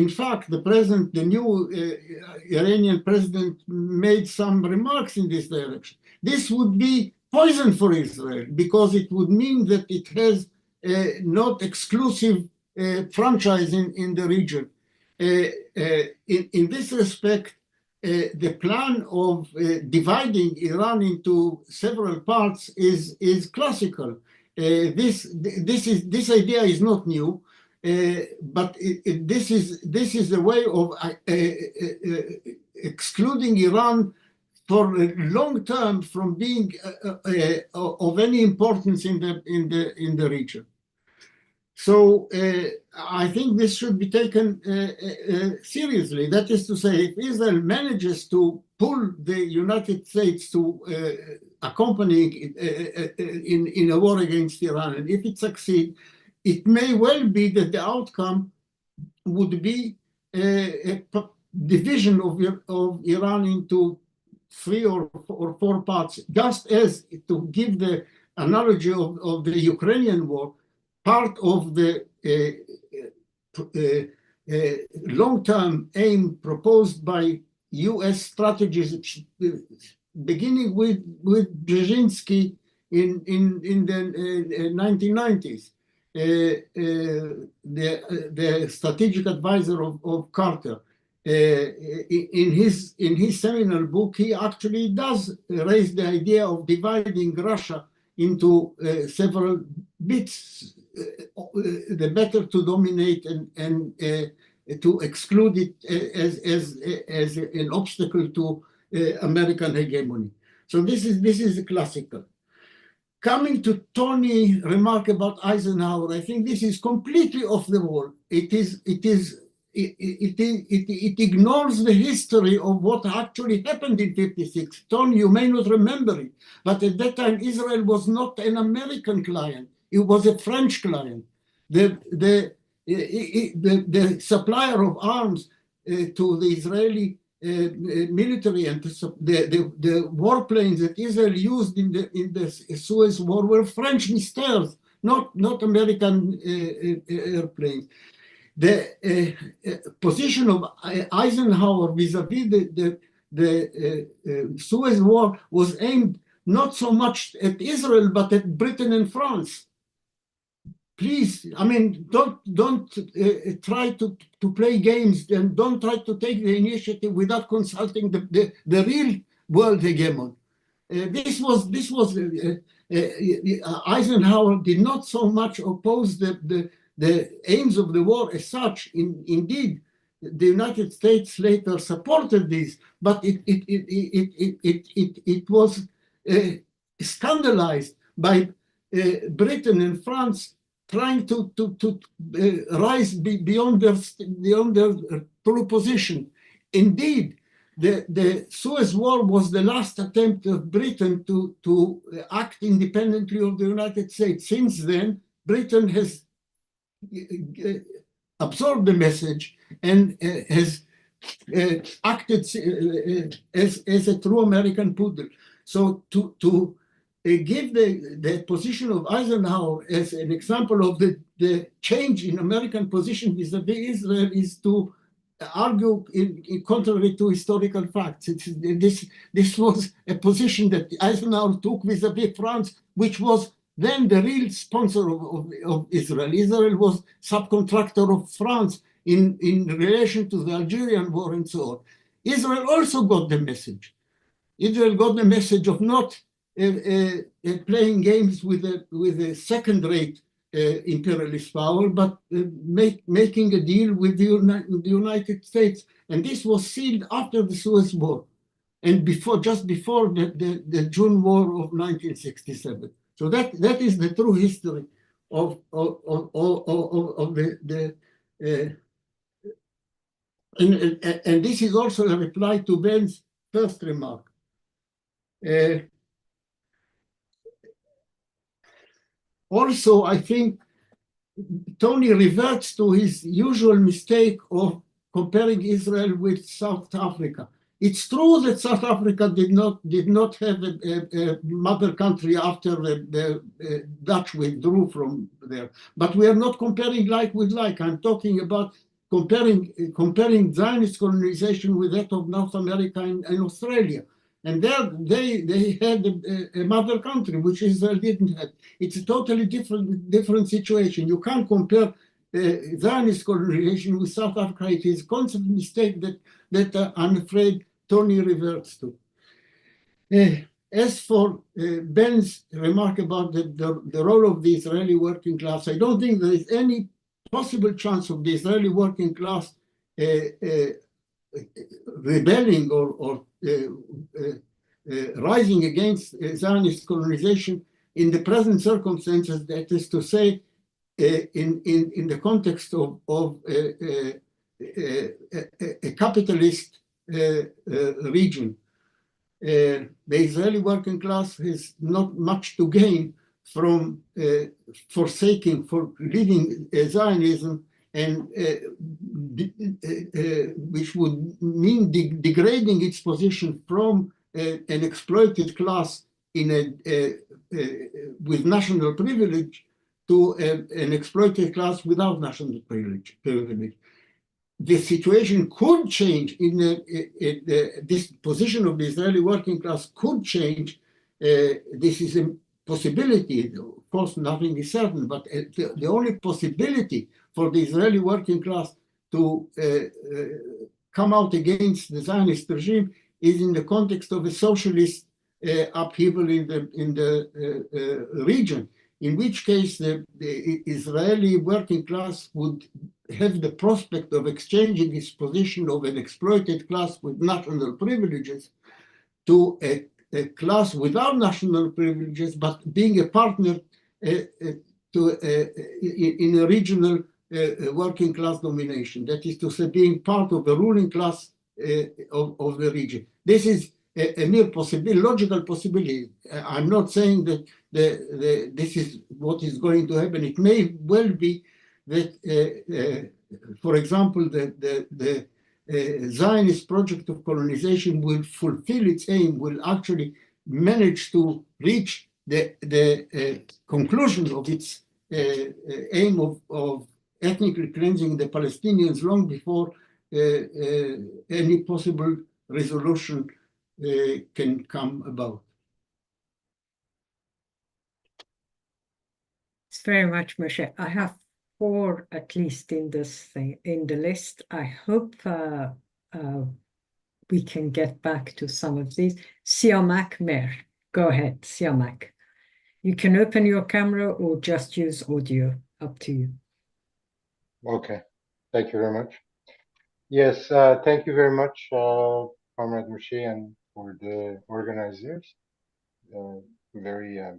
In fact, the new Iranian president made some remarks in this direction. This would be poison for Israel because it would mean that it has not exclusive franchise in the region. In this respect, the plan of dividing Iran into several parts is classical. This idea is not new, but this is a way of excluding Iran for a long term from being of any importance in the region. So I think this should be taken seriously. That is to say, if Israel manages to pull the United States to accompany in a war against Iran, and if it succeeds, it may well be that the outcome would be a division of Iran into 3 or 4 parts, just as, to give the analogy of the Ukrainian war, part of the long-term aim proposed by US strategies, beginning with Brzezinski in the 1990s, the strategic advisor of Carter. In his seminal book, he actually does raise the idea of dividing Russia into several bits, the better to dominate and to exclude it as an obstacle to American hegemony. So this is classical. Coming to Tony's remark about Eisenhower, I think this is completely off the wall. It ignores the history of what actually happened in '56. Tony, you may not remember it, but at that time Israel was not an American client; it was a French client. The supplier of arms to the Israeli military and the warplanes that Israel used in the Suez War were French misters, not American airplanes. The position of Eisenhower vis-a-vis the Suez War was aimed not so much at Israel but at Britain and France. Please, I mean, don't try to play games, and don't try to take the initiative without consulting the real world hegemon. Eisenhower did not so much oppose the aims of the war as such. Indeed, the United States later supported this, but it was scandalized by Britain and France trying to rise beyond their true position. Indeed, the Suez War was the last attempt of Britain to act independently of the United States. Since then, Britain has absorbed the message and has acted as a true American poodle. So to give the position of Eisenhower as an example of the change in American position vis-a-vis Israel is to argue in contrary to historical facts. This was a position that Eisenhower took vis-a-vis France, which was then the real sponsor of Israel. Israel was subcontractor of France in relation to the Algerian war and so on. Israel also got the message. Israel got the message of not playing games with a second-rate imperialist power, but making a deal with the United States. And this was sealed after the Suez War and just before the June War of 1967. So that is the true history of the and this is also a reply to Ben's first remark. Also, I think Tony reverts to his usual mistake of comparing Israel with South Africa. It's true that South Africa did not have a mother country after the Dutch withdrew from there. But we are not comparing like with like. I'm talking about comparing Zionist colonization with that of North America and Australia. And there they had a mother country, which Israel didn't have. It's a totally different situation. You can't compare Zionist colonization with South Africa. It is a constant mistake that I'm afraid Tony reverts to. As for Ben's remark about the role of the Israeli working class, I don't think there is any possible chance of the Israeli working class rebelling or rising against Zionist colonization in the present circumstances, that is to say, in the context of a capitalist region. The Israeli working class has not much to gain from leaving Zionism, and which would mean degrading its position from an exploited class with national privilege to an exploited class without national privilege. The situation could change this position of the Israeli working class could change. This is a possibility. Of course, nothing is certain, but the only possibility for the Israeli working class to come out against the Zionist regime is in the context of a socialist upheaval in the region, in which case the Israeli working class would have the prospect of exchanging its position of an exploited class with national privileges to a class without national privileges, but being a partner in a regional working class domination. That is to say, being part of the ruling class of the region. This is a mere possibility, logical possibility. I'm not saying that this is what is going to happen. It may well be that, for example, the Zionist project of colonization will fulfill its aim, will actually manage to reach the conclusion of its aim of ethnically cleansing the Palestinians long before any possible resolution can come about. It's very much, Moshe. I have 4 at least in this thing in the list. I hope we can get back to some of these. Siamak Mer, go ahead, Siamak. You can open your camera or just use audio, up to you. Okay, thank you very much. Yes, thank you very much, Comrade Moshé, and for the organizers. Very